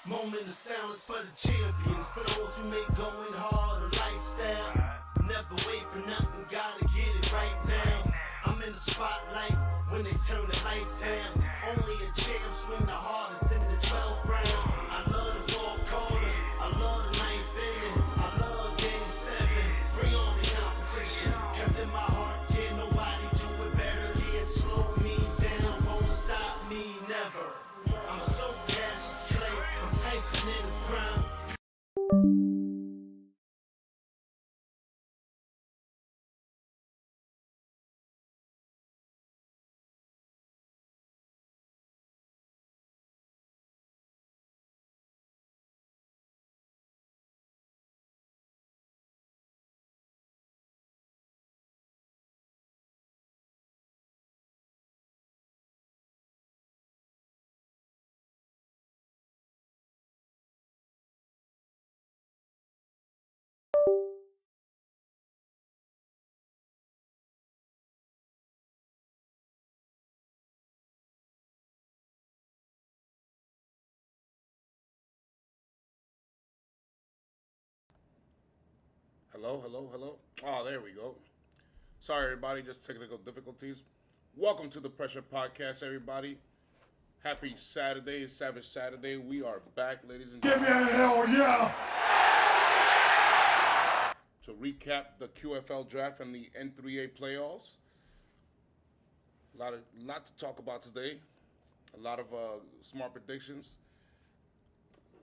Moment of silence for the champions, for those who make going hard a lifestyle. Never wait for nothing, gotta get it right now. I'm in the spotlight when they turn the lights down. Only a champ swing the hardest in the 12th round. I love the fourth quarter, I love the ninth inning, I love game 7. Bring on the competition, cause in my heart can't nobody do it better. Can't slow me down, won't stop me never. I'm so Cassius Clay, I'm Tyson in his prime. Hello, hello, hello. Oh, there we go. Sorry, everybody, just technical difficulties. Welcome to the Pressure Podcast, everybody. Happy Saturday, Savage Saturday. We are back, ladies and Give me a gentlemen, hell yeah! to recap the QFL draft and the N3A playoffs. Lot to talk about today. A lot of smart predictions.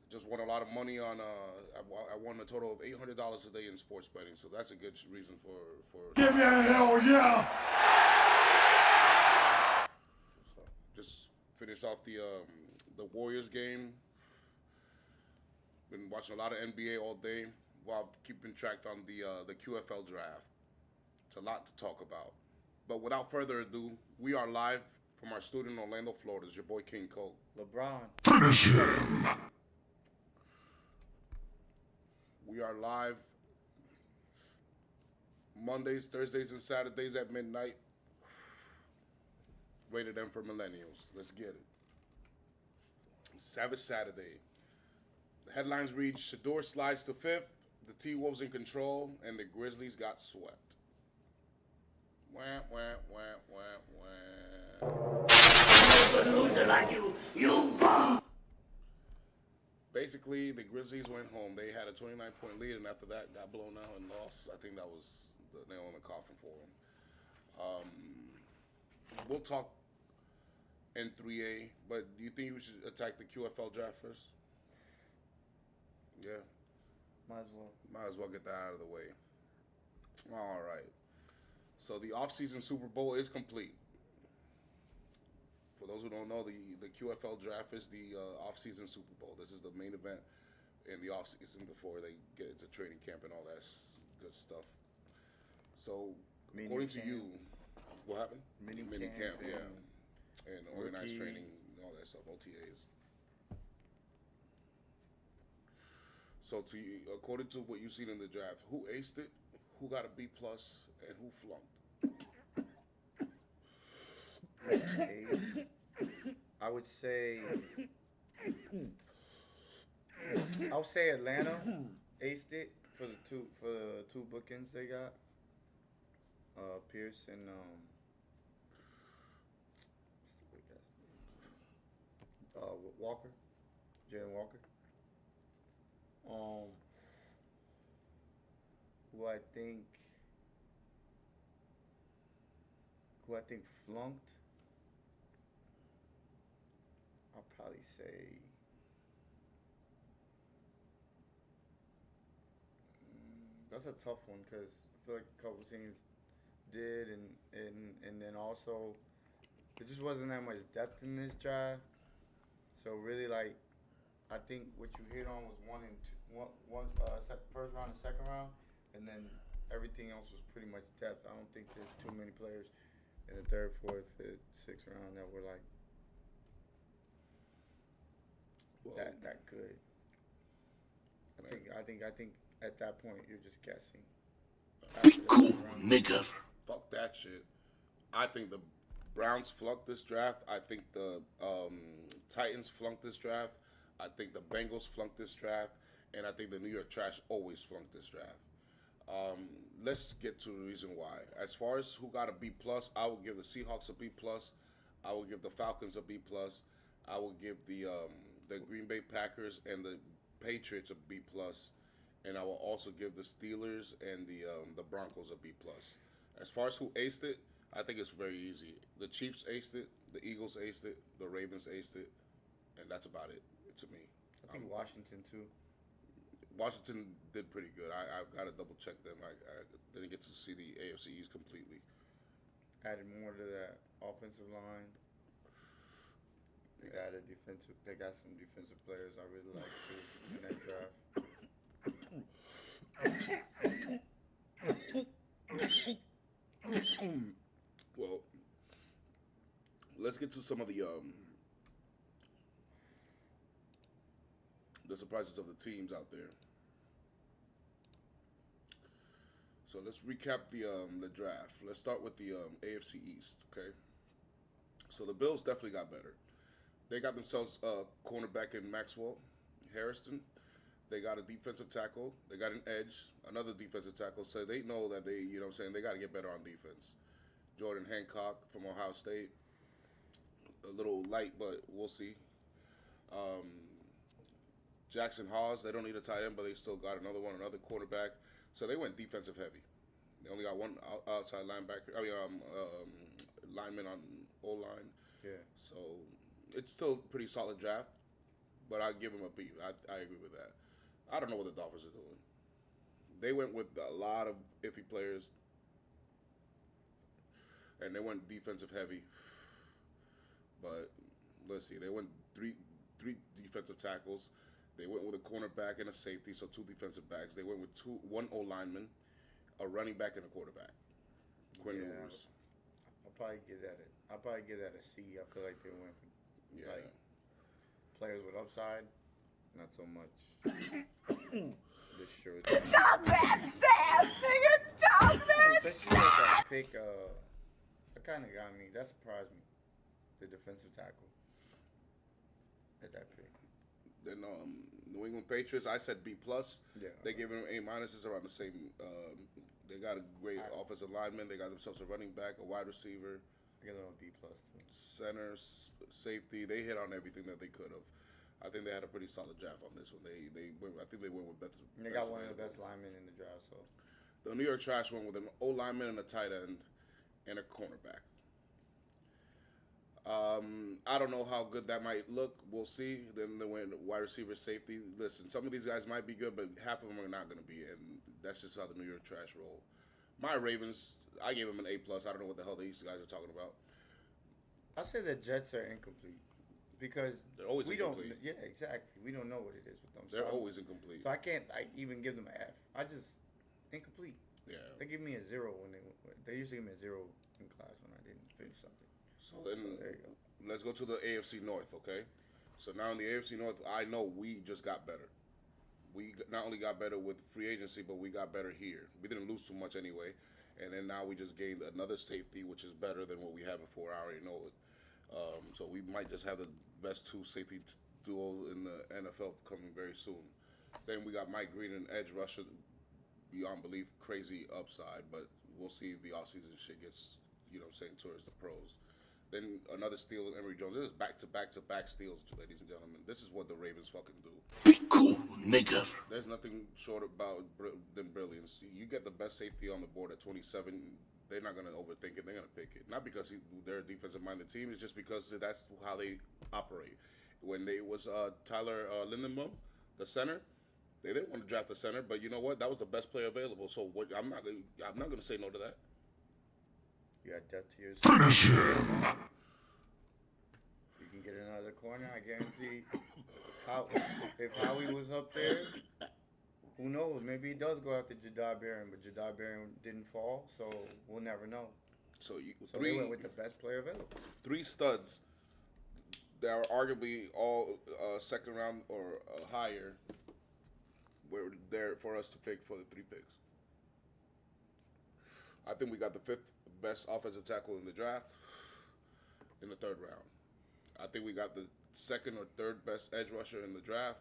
Just won a lot of money on. I won a total of $800 today in sports betting, so that's a good reason for. Give me a hell yeah! Just finish off the Warriors game. Been watching a lot of NBA all day while keeping track on the QFL draft. It's a lot to talk about. But without further ado, we are live from our studio in Orlando, Florida. It's your boy King Cole. LeBron. Finish him! We are live Mondays, Thursdays, and Saturdays at midnight. Rated M for millennials. Let's get it. Savage Saturday. The headlines read, Shedeur slides to 5th, the T-Wolves in control, and the Grizzlies got swept. Wah, wah, wah, wah, wah. Loser like you bum! Basically, the Grizzlies went home. They had a 29-point lead, and after that, got blown out and lost. I think that was the nail in the coffin for them. We'll talk N3A, but do you think we should attack the QFL draft first? Yeah, Might as well. might as well get that out of the way. All right. So the off-season Super Bowl is complete. For those who don't know, the QFL draft is the off-season Super Bowl. This is the main event in the off-season before they get into training camp and all that good stuff. So, Mini according to camp. you, what happened? Mini camp, camp yeah. And organized rookie. training and all that stuff, OTAs. So, according to what you've seen in the draft, who aced it, who got a B+, and who flunked? I would say Atlanta aced it for the two bookends they got. Pierce and Walker, Jalen Walker. Who I think flunked. I'll probably say that's a tough one because I feel like a couple teams did, and then also there just wasn't that much depth in this draft. So really, like, I think what you hit on was first round and second round, and then everything else was pretty much depth. I don't think there's too many players in the third, fourth, fifth, sixth round that were like that good. I think at that point you're just guessing. Be cool, nigga. Fuck that shit. I think the Browns flunked this draft. I think the Titans flunked this draft. I think the Bengals flunked this draft, and I think the New York Trash always flunked this draft. Let's get to the reason why. As far as who got a B plus, I would give the Seahawks a B plus. I would give the Falcons a B plus. I would give the Green Bay Packers and the Patriots a B plus, and I will also give the Steelers and the Broncos a B plus. As far as who aced it, I think it's very easy. The Chiefs aced it, the Eagles aced it, the Ravens aced it, and that's about it to me. I think Washington too. Washington did pretty good. I've got to double check them. I didn't get to see the AFC East completely. Added more to that offensive line. They added defensive. They got some defensive players I really like too in that draft. Well, let's get to some of the surprises of the teams out there. So let's recap the draft. Let's start with the AFC East, okay? So the Bills definitely got better. They got themselves a cornerback in Maxwell Harrison. They got a defensive tackle. They got an edge, another defensive tackle. So they know that they, you know what I'm saying, they got to get better on defense. Jordan Hancock from Ohio State. A little light, but we'll see. Jackson Hawes, they don't need a tight end, but they still got another quarterback. So they went defensive heavy. They only got one outside linebacker. Lineman on O-line. Yeah. So it's still a pretty solid draft, but I give them a B. I agree with that. I don't know what the Dolphins are doing. They went with a lot of iffy players, and they went defensive heavy. But let's see, they went three defensive tackles. They went with a cornerback and a safety, so 2 defensive backs. They went with one O lineman, a running back, and a quarterback. Quinn Ewers. I'll probably give that a C. I feel like they went for like players with upside, not so much. This sure. Stop it, Sam! Nigga, stop it! Especially with that pick, that kind of got me. That surprised me. The defensive tackle at that pick. Then New England Patriots, I said B plus. Yeah. They gave them A minuses around the same. They got a great offensive lineman. They got themselves a running back, a wide receiver, I give them a B plus too. center, safety. They hit on everything that they could have. I think they had a pretty solid draft on this one. They went. I think they went with better. They got one of the best linemen in the draft. So the New York Trash went with an O lineman and a tight end and a cornerback. I don't know how good that might look. We'll see. Then they went wide receiver, safety. Listen, some of these guys might be good, but half of them are not going to be, and that's just how the New York Trash roll. My Ravens, I gave them an A plus. I don't know what the hell these guys are talking about. I say the Jets are incomplete because They're always we incomplete. don't. Yeah, exactly. We don't know what it is with them. They're so always incomplete. So I can't even give them an F. I just incomplete. Yeah. They give me a 0 when they usually give me a 0 in class when I didn't finish something. So then So there you go. let's go to the AFC North, okay? So now in the AFC North, I know we just got better. We not only got better with free agency, but we got better here. We didn't lose too much anyway. And then now we just gained another safety, which is better than what we had before. I already know it. So we might just have the best 2 safety duo in the NFL coming very soon. Then we got Mike Green and edge rusher, beyond belief, crazy upside. But we'll see if the offseason shit gets, you know what I'm saying, towards the pros. Then another steal with Emory Jones. This is back-to-back steals, ladies and gentlemen. This is what the Ravens fucking do. Be cool, nigga. There's nothing short about than brilliance. You get the best safety on the board at 27. They're not going to overthink it. They're going to pick it. Not because they're a defensive-minded team. It's just because that's how they operate. When they was Tyler Lindenbaum, the center, they didn't want to draft the center, but you know what? That was the best player available. So I'm not going to say no to that. You got depth to your Finish him. You can get another corner. I guarantee. If Howie was up there, who knows? Maybe he does go after Jadar Barron, but Jadar Barron didn't fall, so we'll never know. So They went with the best player available. 3 studs that are arguably all second round or higher were there for us to pick for the 3 picks. I think we got the 5th best offensive tackle in the draft in the 3rd round. I think we got the second or third best edge rusher in the draft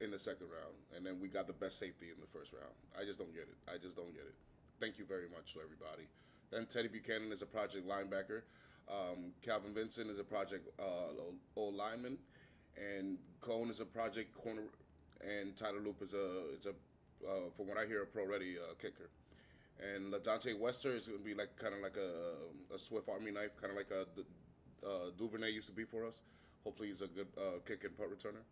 in the second round, and then we got the best safety in the first round. I just don't get it. I just don't get it. Thank you very much to everybody. Then Teddy Buchanan is a project linebacker. Calvin Vincent is a project old lineman, and Cohn is a project corner, and Tyler Loop is a from what I hear, a pro-ready kicker. And LaDonte Wester is going to be like kind of like a Swift Army knife, kind of like a Duvernay used to be for us. Hopefully he's a good kick and punt returner.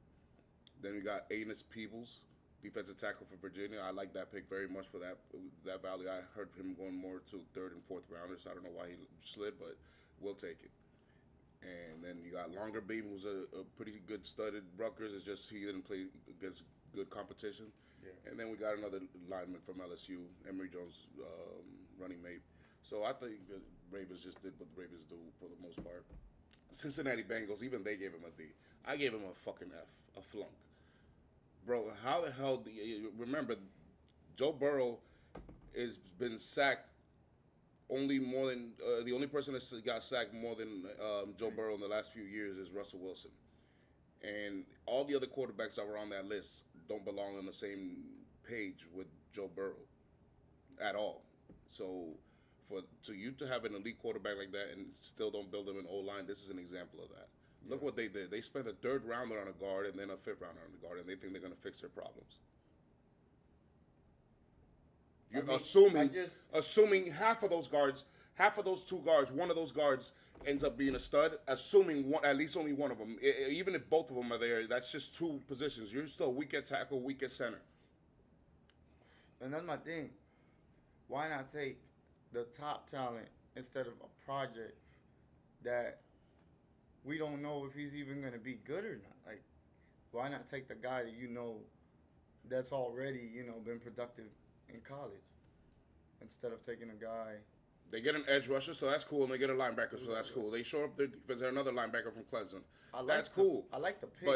Then we got Anus Peebles, defensive tackle for Virginia. I like that pick very much for that value. I heard him going more to third and fourth rounders. I don't know why he slid, but we'll take it. And then you got Longer Beam, who's a pretty good studded. Rutgers is just he didn't play against good competition. Yeah. And then we got another lineman from LSU, Emory Jones, running mate. So I think the Ravens just did what the Ravens do for the most part. Cincinnati Bengals, even they gave him a D. I gave him a fucking F, a flunk. Bro, how the hell do you remember? Joe Burrow has been sacked only more than the only person that got sacked more than Joe Burrow in the last few years is Russell Wilson, and all the other quarterbacks that were on that list don't belong on the same page with Joe Burrow at all. So to you to have an elite quarterback like that and still don't build him an O-line, this is an example of that. Yeah. Look what they did. They spent a third rounder on a guard and then a fifth rounder on a guard, and they think they're going to fix their problems. You're assuming half of those guards, half of those two guards, one of those guards ends up being a stud, assuming at least only one of them. Even if both of them are there, that's just two positions. You're still weak at tackle, weak at center. And that's my thing. Why not take the top talent instead of a project that we don't know if he's even going to be good or not? Like, why not take the guy that you know that's already, been productive in college instead of taking a guy? They get an edge rusher, so that's cool, and they get a linebacker, so that's cool. They shore up their defense. They're another linebacker from Clemson. That's cool. I like the pick.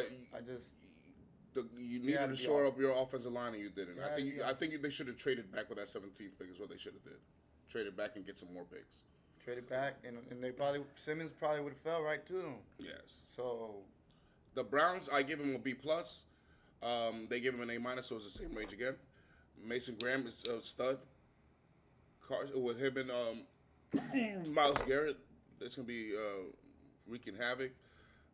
But you needed to shore up your offensive line, and you didn't. I think they should have traded back with that 17th pick is what they should have did. Traded back and get some more picks. Traded back, and Simmons probably would have fell right to them. Yes. So the Browns, I give them a B+. They give him an A-, so it's the same range again. Mason Graham is a stud. With him and Myles Garrett, it's going to be wreaking havoc.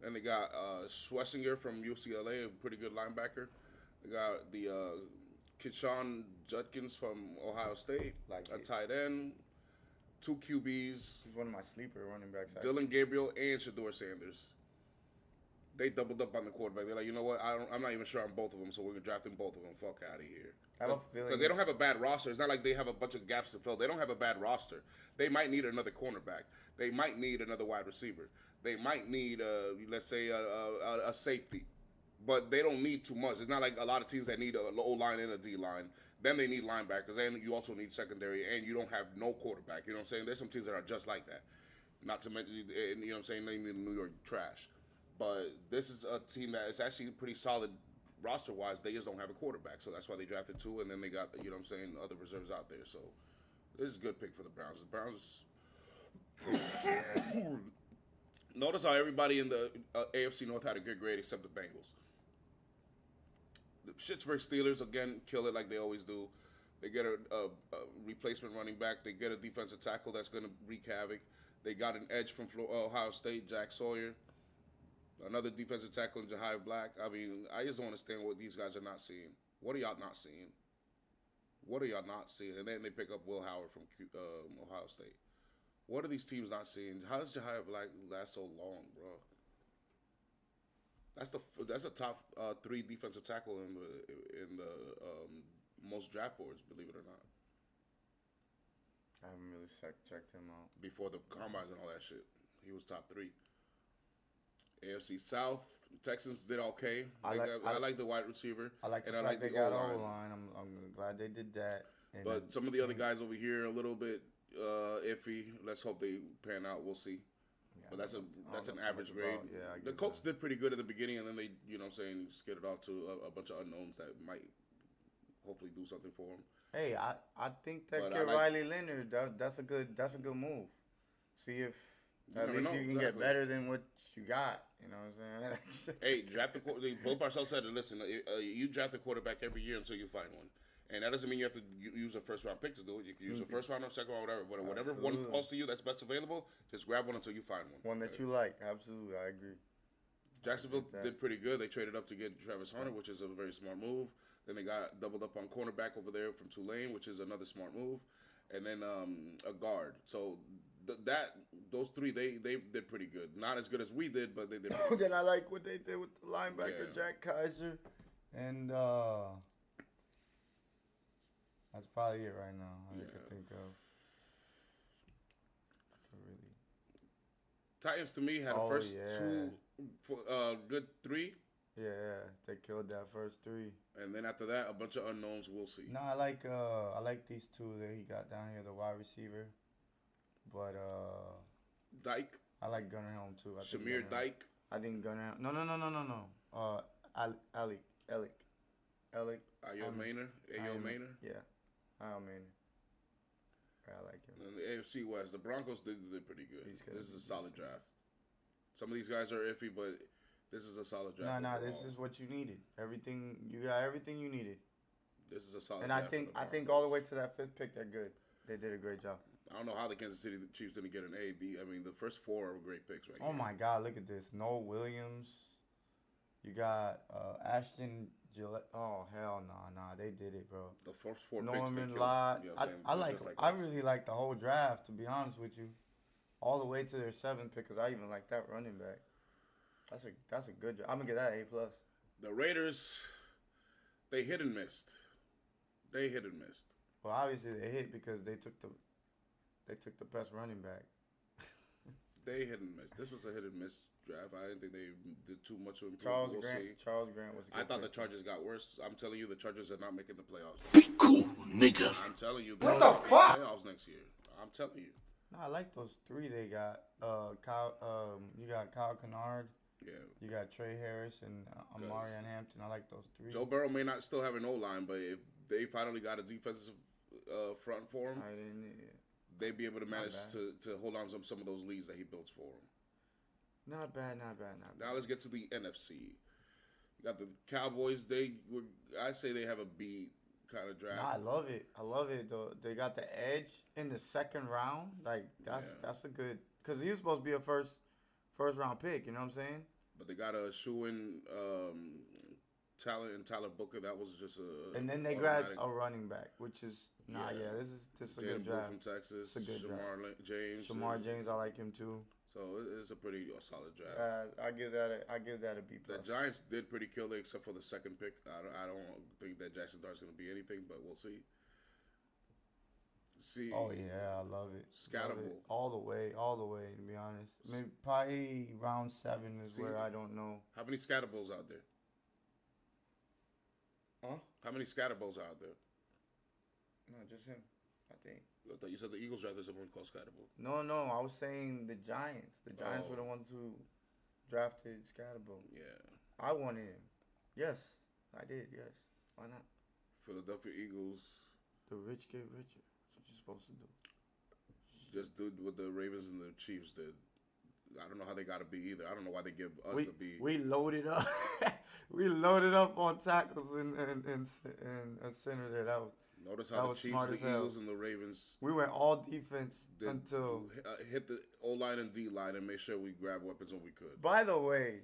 And they got Schlesinger from UCLA, a pretty good linebacker. They got the Keyshawn Judkins from Ohio State, a tight end, two QBs. He's one of my sleeper running backs. Dylan Gabriel and Shedeur Sanders. They doubled up on the quarterback. They're like, you know what? I'm not even sure on both of them, so we're drafting both of them. Fuck out of here. Because they don't have a bad roster. It's not like they have a bunch of gaps to fill. They don't have a bad roster. They might need another cornerback. They might need another wide receiver. They might need, let's say, a safety. But they don't need too much. It's not like a lot of teams that need an O-line and a D-line. Then they need linebackers, and you also need secondary, and you don't have no quarterback. You know what I'm saying? There's some teams that are just like that. Not to mention, you know what I'm saying, they need New York trash. But this is a team that is actually pretty solid roster-wise. They just don't have a quarterback, so that's why they drafted two, and then they got, you know what I'm saying, other reserves out there. So this is a good pick for the Browns. The Browns, notice how everybody in the AFC North had a good grade except the Bengals. The Pittsburgh Steelers, again, kill it like they always do. They get a replacement running back. They get a defensive tackle that's going to wreak havoc. They got an edge from Ohio State, Jack Sawyer. Another defensive tackle in Jahai Black. I mean, I just don't understand what these guys are not seeing. What are y'all not seeing? What are y'all not seeing? And then they pick up Will Howard from Ohio State. What are these teams not seeing? How does Jahai Black last so long, bro? That's the top 3 defensive tackle in the most draft boards, believe it or not. I haven't really checked him out. Before the combines and all that shit, he was top 3. AFC South, Texans did okay. I like the wide receiver. I like the fact they got O-line. I'm glad they did that. But some of the other guys over here are a little bit iffy. Let's hope they pan out. We'll see. Yeah, but that's an average grade. Yeah, the Colts did pretty good at the beginning, and then they, you know what I'm saying, skidded off to a bunch of unknowns that might hopefully do something for them. Hey, I think that Riley Leonard, that's a good move. See if You At never least know, you can get exactly. better than what you got. You know what I'm saying? Hey, draft the quarterback. Bill Parcells said, listen, you draft a quarterback every year until you find one. And that doesn't mean you have to use a first round pick to do it. You can use a first round or second round, whatever. But whatever one Absolutely. falls to you that's best available, just grab one until you find one. One that you like. Absolutely, I agree. Jacksonville that. did pretty good. They traded up to get Travis Hunter, which is a very smart move. Then they got doubled up on cornerback over there from Tulane, which is another smart move. And then a guard. So those three, they did pretty good. Not as good as we did, but they did pretty good. Then I like what they did with the linebacker Yeah. Jack Kaiser, and that's probably it right now. I Yeah. can think of. I can really. Titans to me had the Oh, first yeah. two good three, Yeah, they killed that first three. and then after that, a bunch of unknowns. We'll see. No, I like these two that he got down here, the wide receiver. But Dyke, I like Gunnar Helm too. I think Shamir Gunnar- Dyke. I think Gunnar Helm. No. Alec. Ayo Maynard. Yeah, Al Maynard. I like him. And the AFC West, the Broncos did pretty good. He's good. This is a solid draft. Some of these guys are iffy, but this is a solid draft. No, this overall. is what you needed. You got everything you needed. This is a solid. And I draft think for the all the way Broncos. to that fifth pick, they're good. They did a great job. I don't know how the Kansas City Chiefs didn't get an A. I mean, the first four are great picks, right? Oh my God, look at this. Noel Williams. You got Ashton Gillette. Oh hell no, they did it, bro. The first four picks. They Norman killed, Lott. you know what I'm saying? I They're like. just I us. really like the whole draft, to be honest with you, all the way to their seventh pick, because I even like that running back. That's a good job. I'm gonna get that A plus. The Raiders, they hit and missed. Well, obviously they hit because they took the best running back. They hit and missed. This was a hit and miss draft. I didn't think they did too much to improve. Charles We'll Grant. see. Charles Grant was. A good I thought the pick. Chargers got worse. I'm telling you, the Chargers are not making the playoffs. Be cool, nigga. I'm telling you, What they're the not making fuck? Playoffs next year. I'm telling you. No, I like those three they got. You got Kyle Kennard. Yeah. You got Trey Harris and Amarian Hampton. I like those three. Joe Burrow may not still have an O-line, but if they finally got a defensive front for him, I didn't. they'd be able to manage bad. to hold on to some of those leads that he built for them. Not bad. Now let's get to the NFC. You got the Cowboys. I say they have a B kind of draft. No, I love it. Though they got the edge in the second round. Like that's a good, because he was supposed to be a first round pick. You know what I'm saying? But they got a shoe-in talent in Tyler Booker. That was just a. And then they grabbed automatic- a running back, which is this is a Jalen good Blue draft. from Texas. It's a good draft. James. Shamar James, I like him too. So it's a pretty solid draft. I give that a B The plus. Giants did pretty killer, except for the second pick. I don't think that Jackson Dart's going to be anything, but we'll see. Oh yeah, I love it. Scattable. Love it. All the way. To be honest, maybe probably round 7 is See, where I don't know. How many Scatterballs out there? Huh? How many Scatterballs are out there? No, just him. I think. I thought you said the Eagles drafted someone called Scatterball. No, I was saying the Giants. The Giants Oh. were the ones who drafted Scatterbo. Yeah. I wanted him. Yes, I did. Yes. Why not? Philadelphia Eagles The rich get richer. That's what you're supposed to do. just did what the Ravens and the Chiefs did. I don't know how they got a B either. I don't know why they give us a B. We loaded up. We loaded up on tackles and a center there. Notice that how the was Chiefs, smart the as hell. Eagles, and the Ravens we went all defense did, until. hit the O-line and D-line and made sure we grabbed weapons when we could. By the way,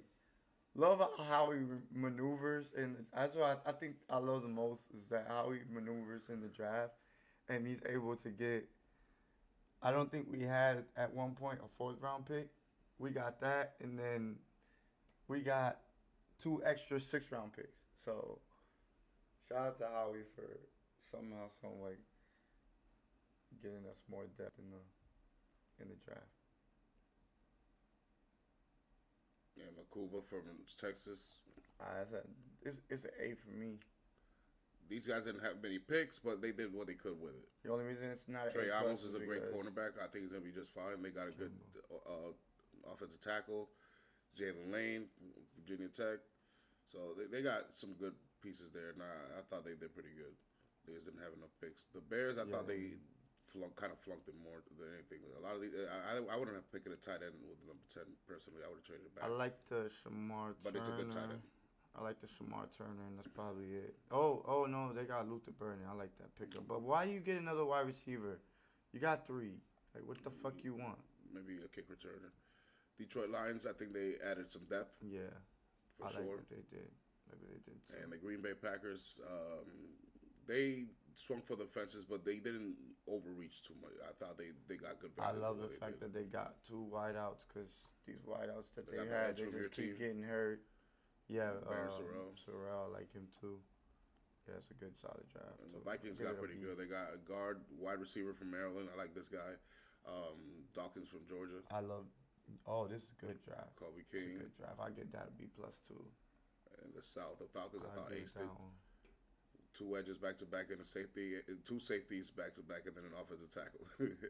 love how he maneuvers, and that's what I think I love the most is that how he maneuvers in the draft, and he's able to get. I don't think we had at one point a 4th round pick. We got that, and then we got 2 extra 6th round picks. So shout out to Howie for somehow, some way, giving us more depth in the draft. Yeah, Makuba from Texas. It's an A for me. These guys didn't have many picks, but they did what they could with it. The only reason it's not Trey an A+ Amos is a great because- cornerback. I think he's gonna be just fine. They got a good offensive tackle, Jalen Lane, Virginia Tech. So they got some good pieces there. And I thought they did pretty good. They just didn't have enough picks. The Bears, I thought they kind of flunked him more than anything. A lot of these, I wouldn't have picked a tight end with the number 10 personally. I would have traded it back. I like the Shamar Turner. But it's a good tight end. I like the Shamar Turner, and that's probably it. Oh no, they got Luther Burden. I like that pickup. But why you get another wide receiver? You got 3. Like, what the fuck you want? Maybe a kick returner. Detroit Lions, I think they added some depth. Yeah, For I sure. like what they did. Maybe they did. Too. And the Green Bay Packers, they swung for the fences, but they didn't overreach too much. I thought they got good I value. love for the what fact did. that they got 2 wideouts because these wideouts that They they got the had, edge they from your just keep team. getting hurt. Yeah, Barry Sorrell. Sorrell, I like him too. Yeah, it's a good solid draft. And too. the Vikings Give got it a pretty B. good. They got a guard, wide receiver from Maryland. I like this guy. Dawkins from Georgia. I love. Oh, this is a good draft. Colby It's a King. good draft. I get that a B+ too. And the South, the Falcons, I thought get aced that it. one. 2 edges back to back and a safety, 2 safeties back to back, and then an offensive tackle.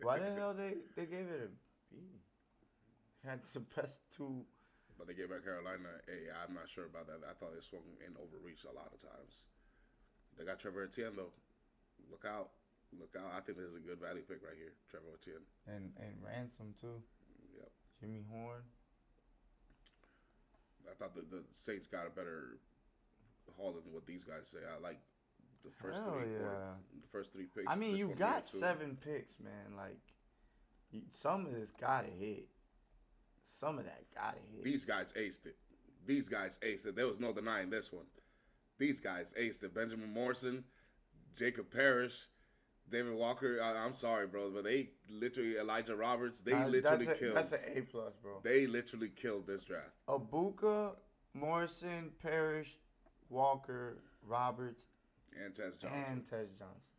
Why the hell they gave it a B? Had the best 2. But they gave back Carolina a. I'm not sure about that. I thought they swung in overreach a lot of times. They got Trevor Etienne though. Look out! Look out! I think this is a good value pick right here, Trevor Etienne. And Ransom too. Yep. Jimmy Horn. I thought the Saints got a better haul than what these guys say. I like the first Hell 3 yeah. the first 3 picks. I mean, This you one got being 2. 7 picks, man. Like, some of this gotta hit. Some of that gotta hit. These guys aced it. These guys aced it. There was no denying this one. These guys aced it. Benjamin Morrison, Jacob Parrish, David Walker. I'm sorry, bro, but they literally, Elijah Roberts, they literally killed. That's an A+, bro. They literally killed this draft. Abuka, Morrison, Parrish, Walker, Roberts, And Tess Johnson. and Tez Johnson.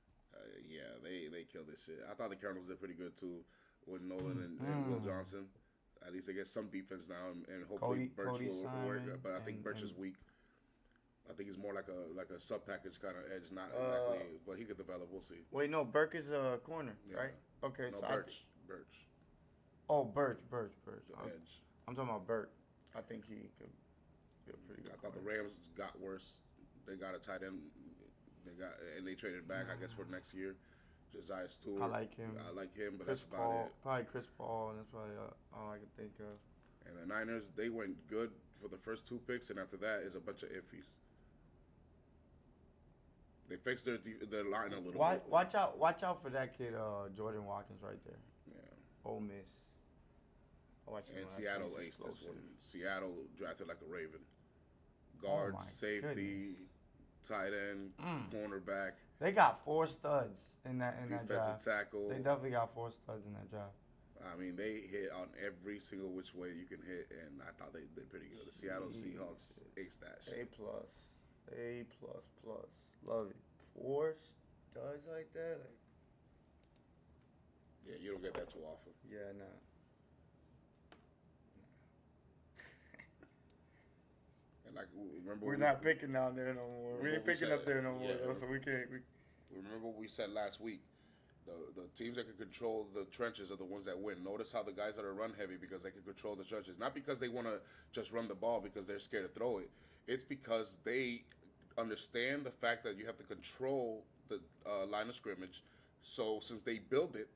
Yeah, they killed this shit. I thought the Cardinals did pretty good too with Nolan and Will Johnson. At least they get some defense now, and hopefully Birch Cody will work. Simon But I think Birch is weak. I think he's more like a sub package kind of edge, not exactly. But he could develop. We'll see. Wait, no, Burke is a corner, Yeah. right? Okay, No, so Birch. Birch. The edge. I'm talking about Burke. I think he could be a pretty good I thought the corner. Rams got worse. They got a tight end. They traded back, I guess, for next year. Josiah Stewart. I like him. But Chris that's about Paul, it. probably Chris Paul, and that's probably all I can think of. And the Niners, they went good for the first 2 picks, and after that is a bunch of iffies. They fixed their line a little bit. Watch out for that kid, Jordan Watkins, right there. Yeah. Ole Miss. I watched him And last Seattle week. He's aced this explosive. one. Seattle drafted like a Raven. Guard, my safety, tight end, cornerback, They got 4 studs in that defensive draft. tackle. They definitely got 4 studs in that draft. I mean, they hit on every single which way you can hit, and I thought they did pretty good. The Seattle Seahawks aced that shit. A+. Love it. 4 studs like that? Like, Yeah, you don't get that too often. yeah, nah. And like, remember We're what not picking down there no more. We ain't we picking said- up there no more, yeah. though, so we can't. remember what we said last week. The teams that can control the trenches are the ones that win. Notice how the guys that are run heavy because they can control the trenches. Not because they want to just run the ball because they're scared to throw it. It's because they understand the fact that you have to control the line of scrimmage. So since they build it,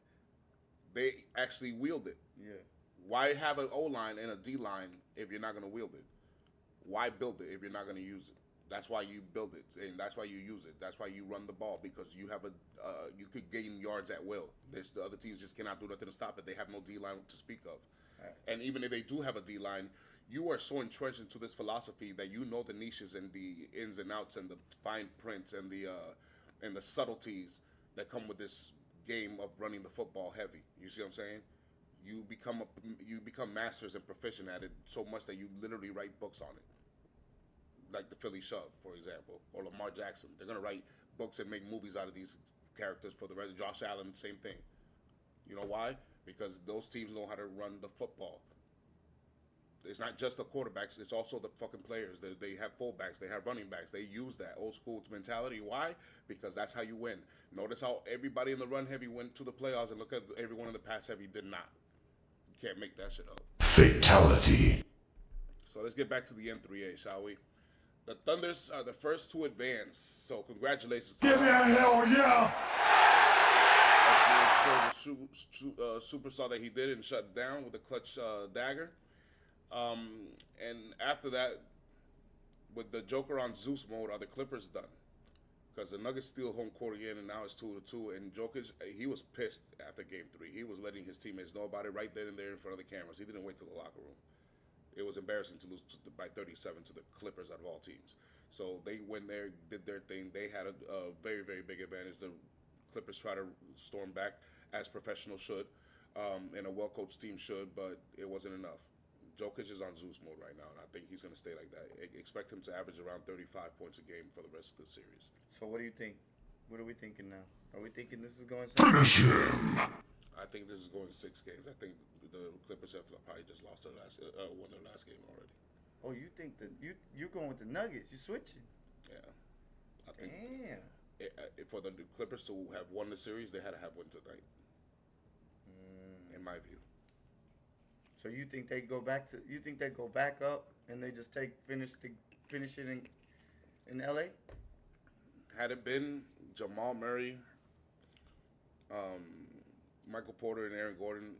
they actually wield it. Yeah. Why have an O-line and a D-line if you're not going to wield it? Why build it if you're not going to use it? That's why you build it, and that's why you use it. That's why you run the ball, because you have you could gain yards at will. The other teams just cannot do nothing to stop it. They have no D-line to speak of. Right. And even if they do have a D-line, you are so entrenched into this philosophy that you know the niches and the ins and outs and the fine prints and the subtleties that come with this game of running the football heavy. You see what I'm saying? You become masters and proficient at it so much that you literally write books on it. Like the Philly Shove, for example, or Lamar Jackson. They're going to write books and make movies out of these characters for the rest. Josh Allen, same thing. You know why? Because those teams know how to run the football. It's not just the quarterbacks, it's also the fucking players. They have fullbacks, they have running backs. They use that old school mentality. Why? Because that's how you win. Notice how everybody in the run heavy went to the playoffs, and look at everyone in the pass heavy did not. You can't make that shit up. Fatality. So let's get back to the N3A, shall we? The Thunders are the first to advance, so congratulations. Give me a hell yeah! show the superstar that he did and shut down with a clutch dagger. And after that, with the Joker on Zeus mode, are the Clippers done? Because the Nuggets steal home court again, and now it's 2-2. And Jokic, he was pissed after Game 3. He was letting his teammates know about it right then and there in front of the cameras. He didn't wait till the locker room. It was embarrassing to lose by 37 to the Clippers out of all teams. So they went there, did their thing. They had a very, very big advantage. The Clippers try to storm back as professionals should, and a well-coached team should, but it wasn't enough. Jokic is on Zeus mode right now, and I think he's going to stay like that. Expect him to average around 35 points a game for the rest of the series. So what do you think? What are we thinking now? Are we thinking this is going? Finish him. I think this is going 6 games. I think the Clippers have probably just lost their won their last game already. Oh, you think that you're going with the Nuggets? You're switching. Yeah, I think Damn. for the Clippers to have won the series, they had to have won tonight. In my view. So you think they go back to? You think they go back up and they just finish it in L.A.? Had it been Jamal Murray, Michael Porter, and Aaron Gordon,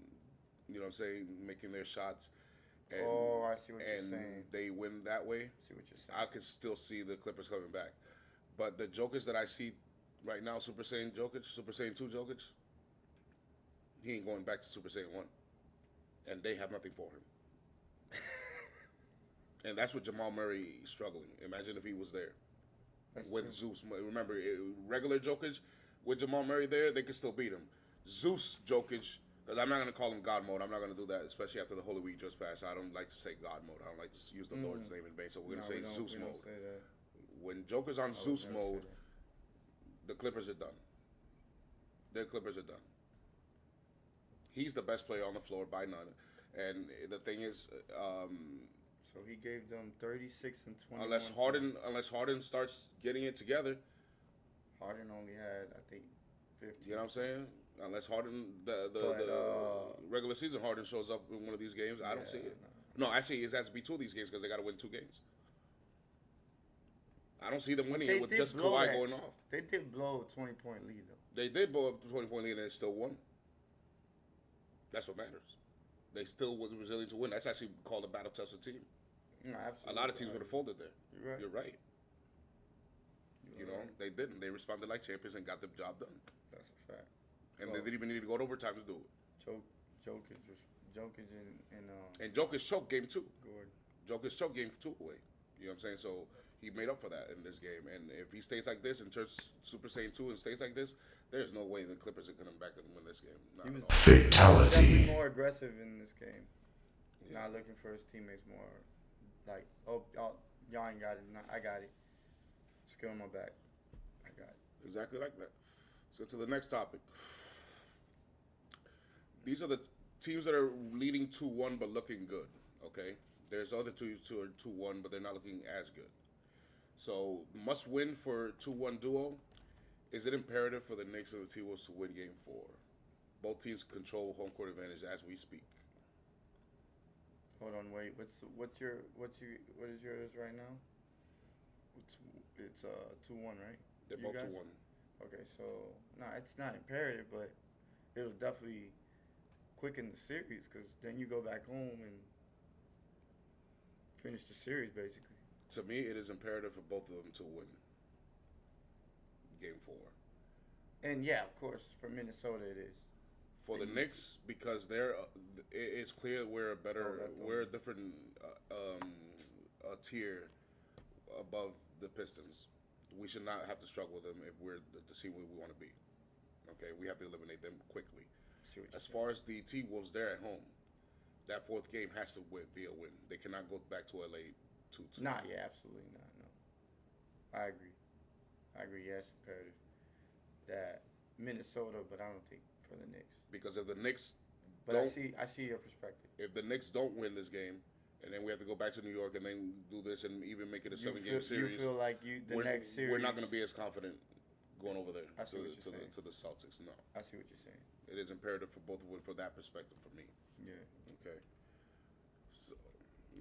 you know what I'm saying, making their shots. And, I see what you're saying. And they win that way. I see what you're saying. I could still see the Clippers coming back. But the Jokers that I see right now, Super Saiyan Jokic, Super Saiyan 2 Jokic, he ain't going back to Super Saiyan 1. And they have nothing for him. And that's what Jamal Murray is struggling. Imagine if he was there. That's With true. Zeus. Remember, regular Jokic, with Jamal Murray there, they could still beat him. Zeus Jokic, because I'm not going to call him God mode. I'm not going to do that, especially after the Holy Week just passed. I don't like to say God mode. I don't like to use the Lord's name in vain. So we're going to say Zeus we mode. don't say that. When Joker's on Zeus never say mode, that. the Clippers are done. Their Clippers are done. He's the best player on the floor by none. And the thing is, So he gave them 36 and 21. unless Harden starts getting it together, Harden only had, I think, 15. you know what I'm saying? Unless Harden, the regular season Harden shows up in one of these games, I don't see it. No, actually, it has to be 2 of these games because they got to win 2 games. I don't see them winning They it with did just blow Kawhi that. going off. They did blow a 20-point lead, though. They did blow a 20-point lead and they still won. That's what matters. They still were resilient to win. That's actually called a battle-tested team. No, absolutely. A lot of teams would have folded there. You're right. You're right. You know, they didn't. They responded like champions and got the job done. That's a fact. And they didn't even need to go to overtime to do it. Jokic and And Jokic choked game 2. Gordon. Jokic choked game 2 away. You know what I'm saying? So he made up for that in this game. And if he stays like this and turns Super Saiyan 2 and stays like this, there's no way the Clippers are coming back and win this game. Not He was at all. definitely Fatality. more aggressive in this game. Yeah. Not looking for his teammates more. Like, oh, y'all ain't got it. No, I got it. Just give him my back. I got it. Exactly like that. Let's go to the next topic. These are the teams that are leading 2-1 but looking good, okay? There's other teams who are 2-1 but they're not looking as good. So, must win for 2-1 duo. Is it imperative for the Knicks and the T-Wolves to win game 4? Both teams control home court advantage as we speak. Hold on, wait. What is yours right now? It's 2-1, right? They're You both guys? 2-1. Okay, so it's not imperative, but it'll definitely quicken the series because then you go back home and finish the series basically. To me, it is imperative for both of them to win game 4. And yeah, of course, for Minnesota it is. For the Knicks, because it's clear we're a different tier above the Pistons. We should not have to struggle with them if we're to see where we want to be. Okay, we have to eliminate them quickly. As far as the T-Wolves, they're at home. That 4th game has to be a win. They cannot go back to LA 2-2. Nah, yeah, absolutely not. No, I agree. Yeah, it's imperative that Minnesota, but I don't think for the Knicks. Because if the Knicks But don't, I see your perspective. if the Knicks don't win this game, and then we have to go back to New York and then do this and even make it a 7-game series, You feel like the next series. we're not going to be as confident going over there I see what you're saying. to the Celtics. No, I see what you're saying. it is imperative for both of them for that perspective for me. Yeah. Okay. So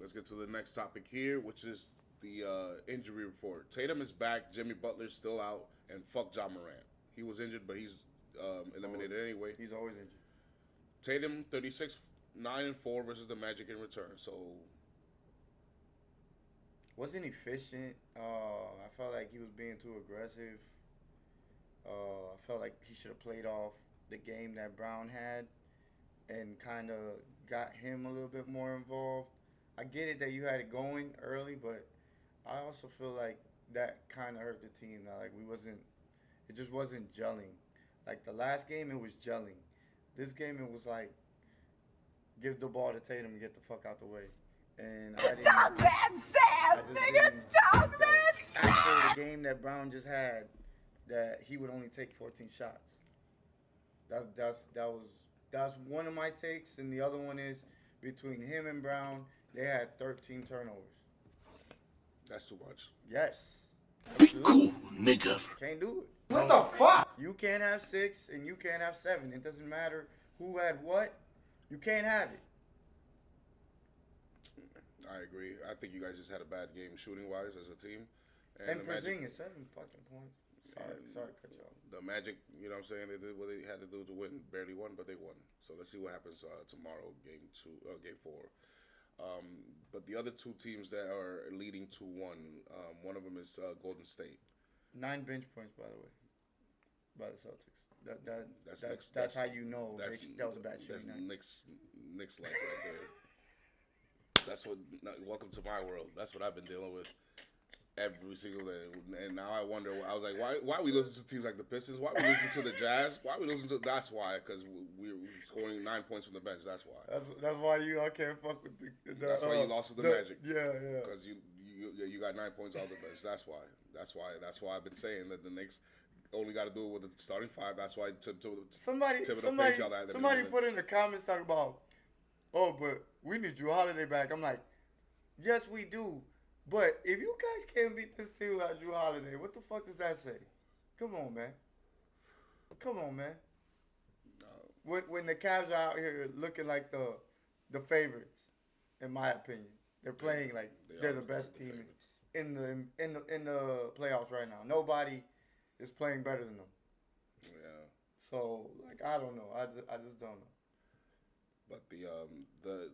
let's get to the next topic here, which is the injury report. Tatum is back. Jimmy Butler's still out, and fuck John Morant. He was injured, but he's eliminated anyway. He's always injured. Tatum 36, 9-4 versus the Magic in return. So Wasn't efficient. I felt like he was being too aggressive. I felt like he should have played off the game that Brown had and kind of got him a little bit more involved. I get it that you had it going early, but I also feel like that kind of hurt the team. Like it just wasn't gelling. Like the last game, it was gelling. This game, it was like, give the ball to Tatum and get the fuck out the way. And I didn't. Talk that Sam, just nigga. didn't- Talk that. After the game that Brown just had, that he would only take 14 shots. That's one of my takes, and the other one is between him and Brown, they had 13 turnovers. that's too much. Yes. Be cool, nigga. Can't do it. What the fuck? You can't have 6 and you can't have 7. It doesn't matter who had what. You can't have it. I agree. I think you guys just had a bad game shooting wise as a team. And the Magic, Porzingis, 7 fucking points. Sorry to cut you off. the Magic, you know what I'm saying? They did what they had to do to win. Barely won, but they won. So let's see what happens tomorrow, game 4. But the other two teams that are leading 2-1, one of them is Golden State. 9 bench points, by the way, by the Celtics. That's That's how you know that was a bad That's shooting night. Knicks like right there. That's what. Welcome to my world. That's what I've been dealing with every single day. And now I wonder. I was like, why we listen to teams like the Pistons? Why we listen to the Jazz? Why we listen to? That's why, because we're scoring 9 points from the bench. That's why. That's why you all can't fuck with the That's why you lost to the Magic. Yeah. Because you got 9 points off the bench. That's why. That's why I've been saying that the Knicks only got to do it with the starting 5. That's why Somebody put in the comments talking about, oh, but we need Drew Holiday back. I'm like, yes, we do. But if you guys can't beat this team without Drew Holiday, what the fuck does that say? Come on, man. When the Cavs are out here looking like the favorites, in my opinion, they're playing like they're the best team in the playoffs right now. Nobody is playing better than them. Yeah. So like I don't know. I just don't know. But the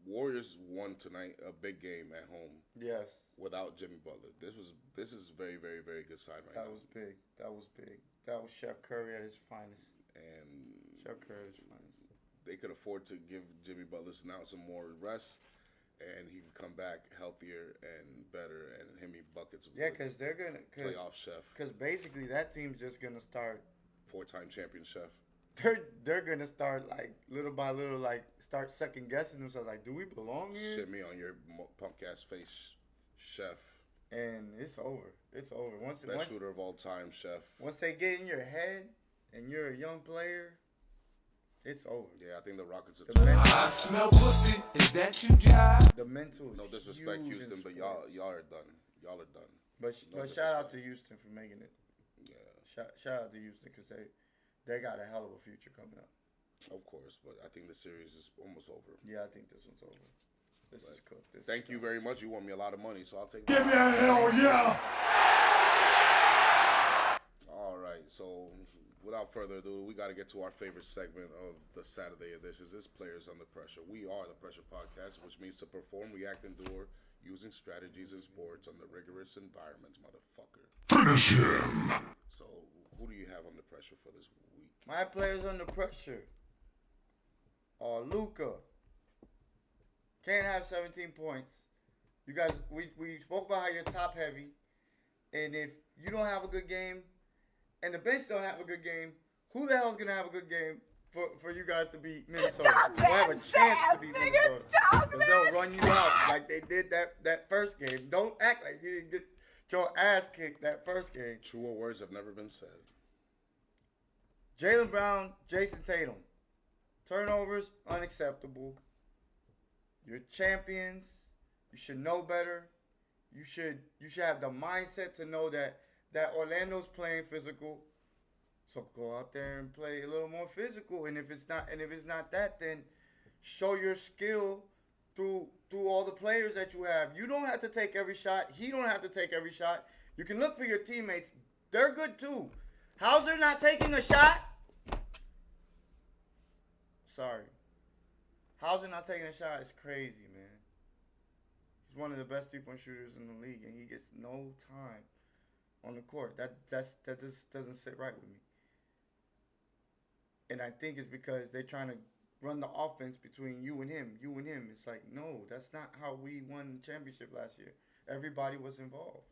Warriors won tonight, a big game at home. Yes. Without Jimmy Butler. This is very, very, very good sign right now. That was big. That was Chef Curry at his finest. And Chef Curry at his finest. they could afford to give Jimmy Butler now some more rest, and he can come back healthier and better, and him eat buckets. Yeah, because they're gonna playoff chef, because basically that team's just gonna start 4-time champion chef. They're gonna start like little by little, like start second guessing themselves. Like, do we belong here? Shit me on your punk ass face, chef. And it's over. It's over. Once Shooter of all time, chef. Once they get in your head and you're a young player, it's over. Yeah, I think the Rockets are. I smell pussy. Is that you, Jive? The mental is No disrespect, huge Houston, in but sports. y'all are done. Y'all are done. But No shout out to disrespect. Houston for making it. Yeah, Shout out to Houston because they got a hell of a future coming up. of course, but I think the series is almost over. Yeah, I think this one's over. This is cooked. Thank you very much. You won me a lot of money, so I'll take. Give me a hell yeah! All right, so without further ado, we got to get to our favorite segment of the Saturday editions. This Players Under Pressure. We are the Pressure Podcast, which means to perform, react, endure using strategies in sports under rigorous environments, motherfucker. Finish him! So, who do you have under pressure for this week? My players under pressure are Luka. Can't have 17 points. You guys, we spoke about how you're top heavy, and if you don't have a good game, and the bench don't have a good game, who the hell's gonna have a good game for you guys to beat Minnesota? Talk Or have a that chance to fast, beat nigga. Minnesota? Talk Because they'll run you out like they did that first game. Don't act like you didn't get your ass kicked that first game. Truer words have never been said. Jaylen Brown, Jason Tatum. Turnovers, unacceptable. You're champions. You should know better. You should have the mindset to know that Orlando's playing physical. So go out there and play a little more physical. And if it's not that, then show your skill through all the players that you have. You don't have to take every shot. He don't have to take every shot. You can look for your teammates. They're good too. Hauser not taking a shot? Sorry. Hauser not taking a shot is crazy, man. He's one of the best three-point shooters in the league, and he gets no time on the court. That just doesn't sit right with me. And I think it's because they're trying to run the offense between you and him. It's like, no, that's not how we won the championship last year. Everybody was involved.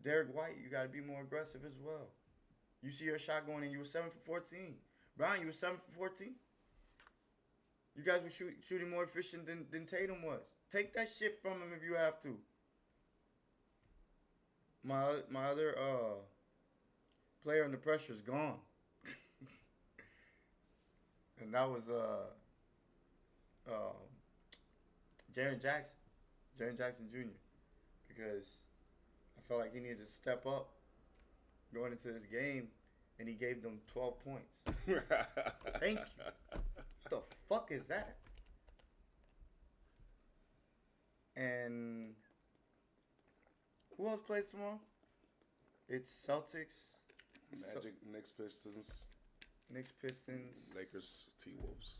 Derek White, you got to be more aggressive as well. You see your shot going in, you were 7 for 14. Brian, you were 7 for 14. You guys were shooting more efficient than Tatum was. Take that shit from him if you have to. My other player under pressure is gone. And that was Jaren Jackson Jr. Because I felt like he needed to step up going into this game, and he gave them 12 points. Thank you. What the fuck is that? And who else plays tomorrow? It's Celtics, Magic, Knicks, Pistons, Lakers, T-Wolves.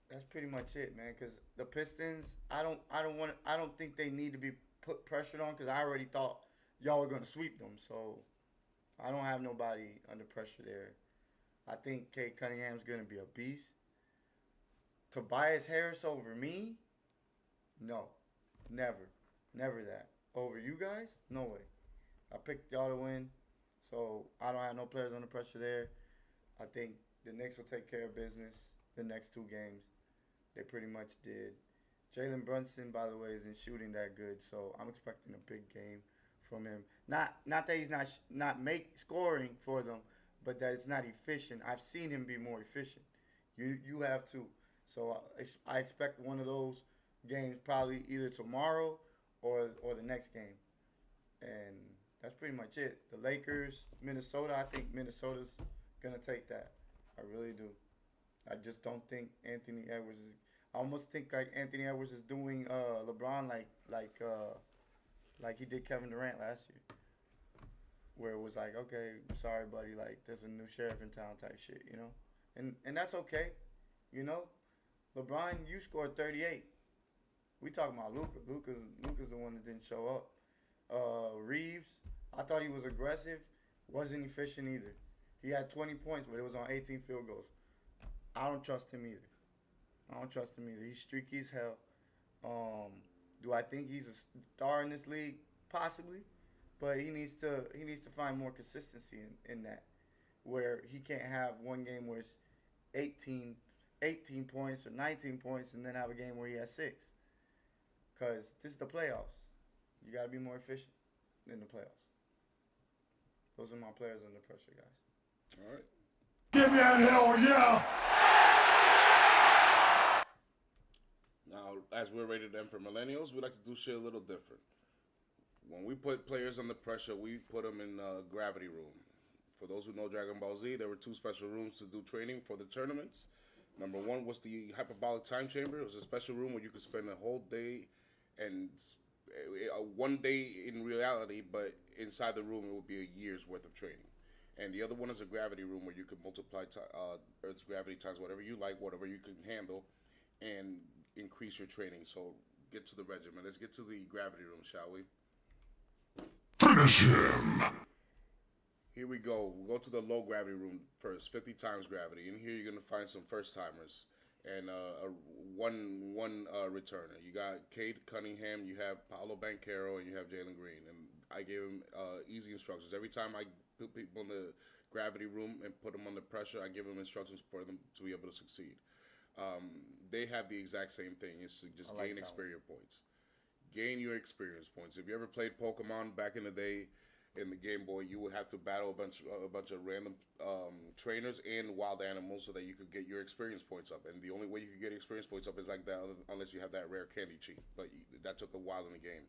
That's pretty much it, man. Because the Pistons, I don't think they need to be put pressured on. Because I already thought y'all were gonna sweep them. So I don't have nobody under pressure there. I think Cade Cunningham's gonna be a beast. Tobias Harris over me? No, never that. Over you guys? No way. I picked y'all to win, so I don't have no players under pressure there. I think the Knicks will take care of business the next two games. They pretty much did. Jalen Brunson, by the way, isn't shooting that good, so I'm expecting a big game from him. Not that he's not scoring for them, but that it's not efficient. I've seen him be more efficient. You have too. So I expect one of those games probably either tomorrow or the next game. And that's pretty much it. The Lakers, Minnesota, I think Minnesota's going to take that. I really do. I just don't think Anthony Edwards is. I almost think like Anthony Edwards is doing LeBron like he did Kevin Durant last year, where it was like, okay, sorry, buddy, like there's a new sheriff in town type shit, you know, and that's okay, you know. LeBron, you scored 38. We talking about Luka. Luka's the one that didn't show up. Reeves, I thought he was aggressive, wasn't efficient either. He had 20 points, but it was on 18 field goals. I don't trust him either. He's streaky as hell. Do I think he's a star in this league? Possibly, but he needs to find more consistency in that, where he can't have one game where it's 18 points or 19 points and then have a game where he has 6. Because this is the playoffs. You got to be more efficient in the playoffs. Those are my players under pressure, guys. All right. Give me a hell yeah! Now, as we're rated M for millennials, we like to do shit a little different. When we put players under pressure, we put them in Gravity Room. For those who know Dragon Ball Z, there were 2 special rooms to do training for the tournaments. Number 1 was the Hyperbolic Time Chamber. It was a special room where you could spend a whole day and 1 day in reality, but inside the room it would be a year's worth of training. And the other one is a Gravity Room where you could multiply Earth's gravity times whatever you like, whatever you can handle, and increase your training. So get to the regimen. Let's get to the Gravity Room, shall we? Finish him! Here we go. We'll go to the low gravity room first, 50 times gravity. In here, you're going to find some first timers and one returner. You got Cade Cunningham, you have Paolo Banchero, and you have Jalen Green. And I gave him easy instructions. Every time I put people in the gravity room and put them under pressure, I give them instructions for them to be able to succeed. They have the exact same thing. It's to just gain experience points. Gain your experience points. If you ever played Pokemon back in the day, in the Game Boy, you would have to battle a bunch of random trainers and wild animals so that you could get your experience points up. And the only way you could get experience points up is like that, unless you have that rare candy cheat. But that took a while in the game.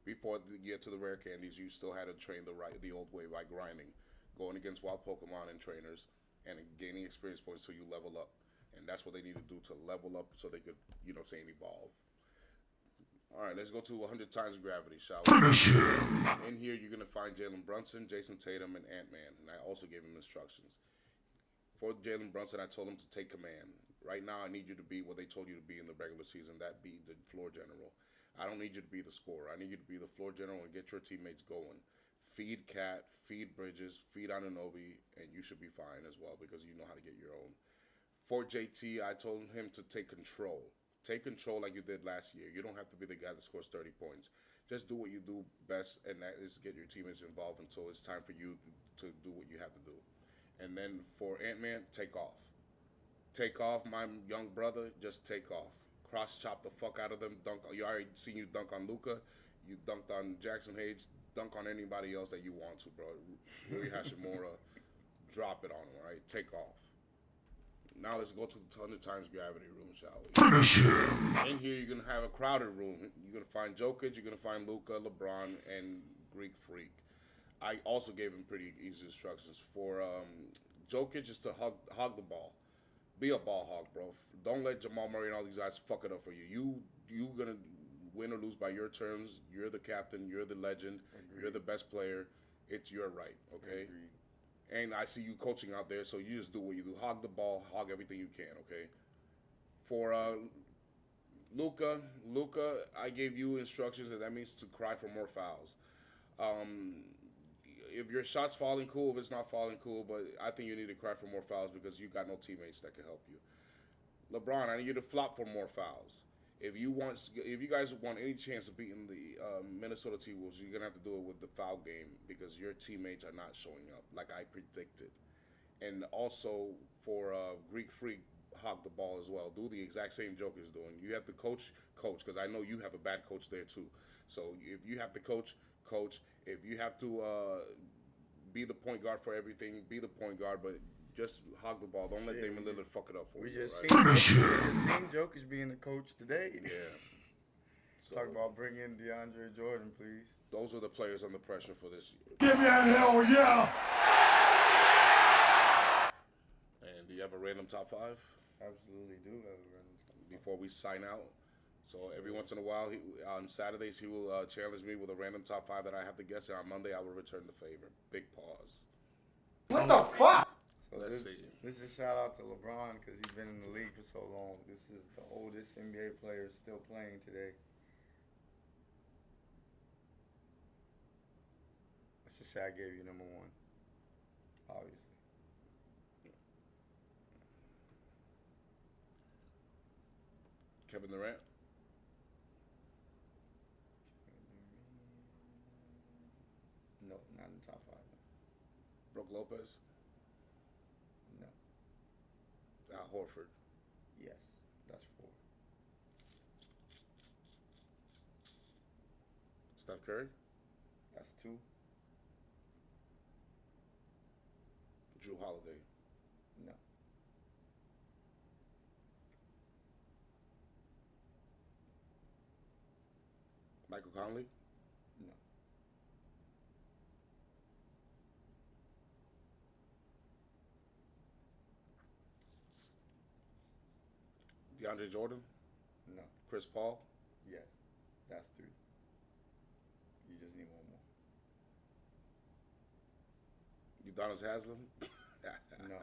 Before you get to the rare candies, you still had to train the old way by grinding, going against wild Pokemon and trainers, and gaining experience points so you level up. And that's what they need to do to level up so they could, evolve. All right, let's go to 100 times gravity, shall we? Finish him. In here, you're going to find Jalen Brunson, Jason Tatum, and Ant-Man. And I also gave him instructions. For Jalen Brunson, I told him to take command. Right now, I need you to be what they told you to be in the regular season, that be the floor general. I don't need you to be the scorer. I need you to be the floor general and get your teammates going. Feed Cat, feed Bridges, feed Anunoby, and you should be fine as well because you know how to get your own. For JT, I told him to take control. Take control like you did last year. You don't have to be the guy that scores 30 points. Just do what you do best, and that is get your teammates involved until it's time for you to do what you have to do. And then for Ant-Man, take off. Take off, my young brother. Just take off. Cross chop the fuck out of them. Dunk. You already seen you dunk on Luka. You dunked on Jackson Hayes. Dunk on anybody else that you want to, bro. Rui Hashimura. Drop it on him, all right? Take off. Now let's go to the 100 times gravity room, shall we? Finish him. In here, you're going to have a crowded room. You're going to find Jokic, you're going to find Luka, LeBron, and Greek Freak. I also gave him pretty easy instructions. For Jokic, is to hog the ball. Be a ball hog, bro. Don't let Jamal Murray and all these guys fuck it up for you. You're going to win or lose by your terms. You're the captain. You're the legend. Agreed. You're the best player. It's your right, okay? Agreed. And I see you coaching out there, so you just do what you do. Hog the ball, hog everything you can, okay? For Luka, I gave you instructions, and that means to cry for more fouls. If your shot's falling, cool. If it's not falling, cool. But I think you need to cry for more fouls because you got no teammates that can help you. LeBron, I need you to flop for more fouls. If you guys want any chance of beating the Minnesota T-Wolves, you're gonna have to do it with the foul game because your teammates are not showing up like I predicted. And also for Greek Freak, hog the ball as well. Do the exact same Joker's doing. You have to coach because I know you have a bad coach there too. So if you have to coach. If you have to be the point guard for everything, be the point guard, but just hog the ball. Don't let Damian Lillard fuck it up for you. We just right? seen Jokic being the coach today. Yeah. So, talk about bringing DeAndre Jordan, please. Those are the players under pressure for this year. Give me a hell yeah. And do you have a random top 5? Absolutely do have a random top 5. Before we sign out. So every once in a while, on Saturdays, he will challenge me with a random top 5 that I have to guess. And on Monday, I will return the favor. Big pause. What the fuck? So Let's see. This is a shout out to LeBron because he's been in the league for so long. This is the oldest NBA player still playing today. Let's just say I gave you number 1, obviously. Kevin Durant. No, not in the top 5. Brook Lopez. No. Al Horford. Yes, that's 4. Steph Curry. That's 2. Drew Holiday. No. Michael Conley. No. DeAndre Jordan. No. Chris Paul. Yes, that's 3. You just need 1 more. Udonis Haslem. No.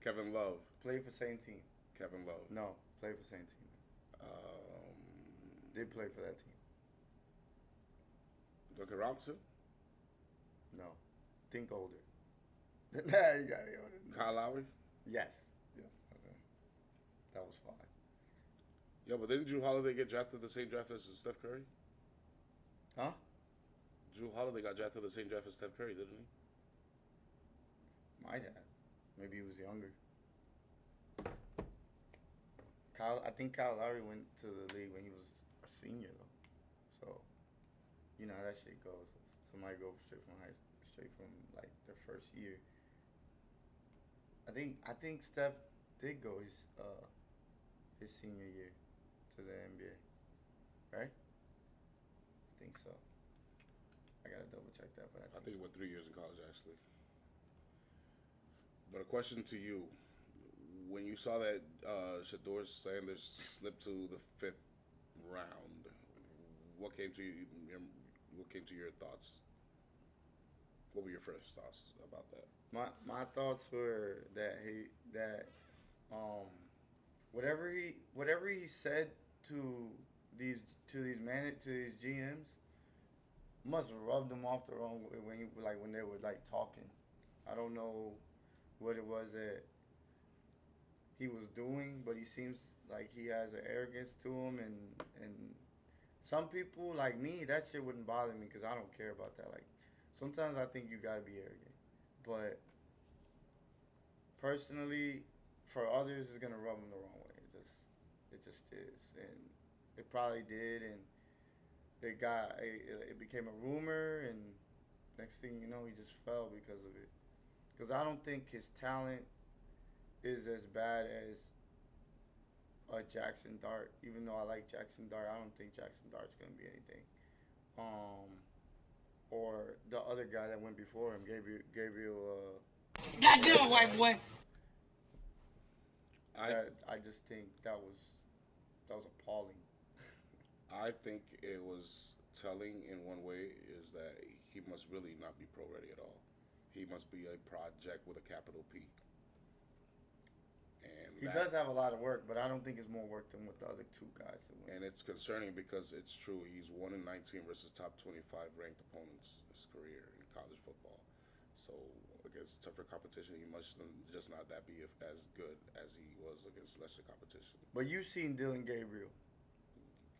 Kevin Love. Play for same team. Kevin Love. No, play for same team. Did play for that team. Duncan Robinson. No. Think older. Nah, you got it older. Kyle Lowry. Yes. Yes. That's it. That was 5. Yeah, but didn't Drew Holiday get drafted the same draft as Steph Curry? Huh? Drew Holiday got drafted the same draft as Steph Curry, didn't he? Might have. Maybe he was younger. I think Kyle Lowry went to the league when he was a senior though. So, you know how that shit goes. Somebody go straight from like their first year. I think Steph did go his senior year to the NBA, right? I think so. I gotta double check that, but I think he went 3 years in college actually. But a question to you: when you saw that Shedeur Sanders slip to the 5th round, what came to you? What came to your thoughts? What were your first thoughts about that? My thoughts were that whatever he said to these GMs must have rubbed them off the wrong way when they were like talking. I don't know what it was that he was doing, but he seems like he has an arrogance to him, and some people like me, that shit wouldn't bother me because I don't care about that. Like sometimes I think you gotta be arrogant, but personally, for others, it's gonna rub them the wrong way. It just is, and it probably did, and it became a rumor, and next thing you know, he just fell because of it. Because I don't think his talent is as bad as a Jackson Dart. Even though I like Jackson Dart, I don't think Jackson Dart's gonna be anything. Or the other guy that went before him, Gabriel. Goddamn white boy. I just think that was appalling. I think it was telling in one way is that he must really not be pro ready at all. He must be a project with a capital P. And He does have a lot of work, but I don't think it's more work than with the other two guys that went. And it's concerning because it's true. He's 1-19 versus top 25 ranked opponents his career in college football. So against tougher competition, he must just not that be as good as he was against lesser competition. But you've seen Dylan Gabriel.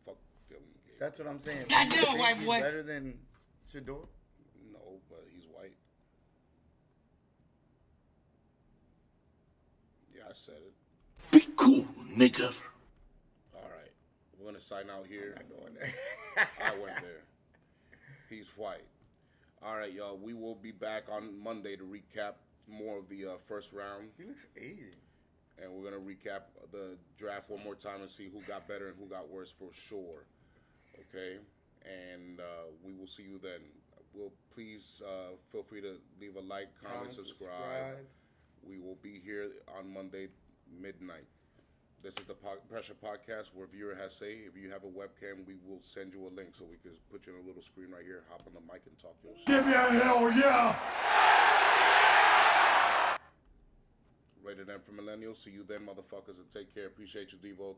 Fuck Dylan Gabriel. That's what I'm saying. Goddamn Do you think white he's boy. better than Shador? No, but he's white. Yeah, I said it. Be cool, nigga. All right, we're gonna sign out here. I'm not going there. I went there. He's white. All right, y'all. We will be back on Monday to recap more of the first round, He looks 80. and we're gonna recap the draft one more time and see who got better and who got worse for sure. Okay, and we will see you then. Will please feel free to leave a like, comment, subscribe. We will be here on Monday midnight. This is the Pressure Podcast where viewer has say. If you have a webcam, we will send you a link so we can put you on a little screen right here. Hop on the mic and talk your shit. Give me a hell yeah! Rated M for Millennials. See you then, motherfuckers, and take care. Appreciate you, Devo.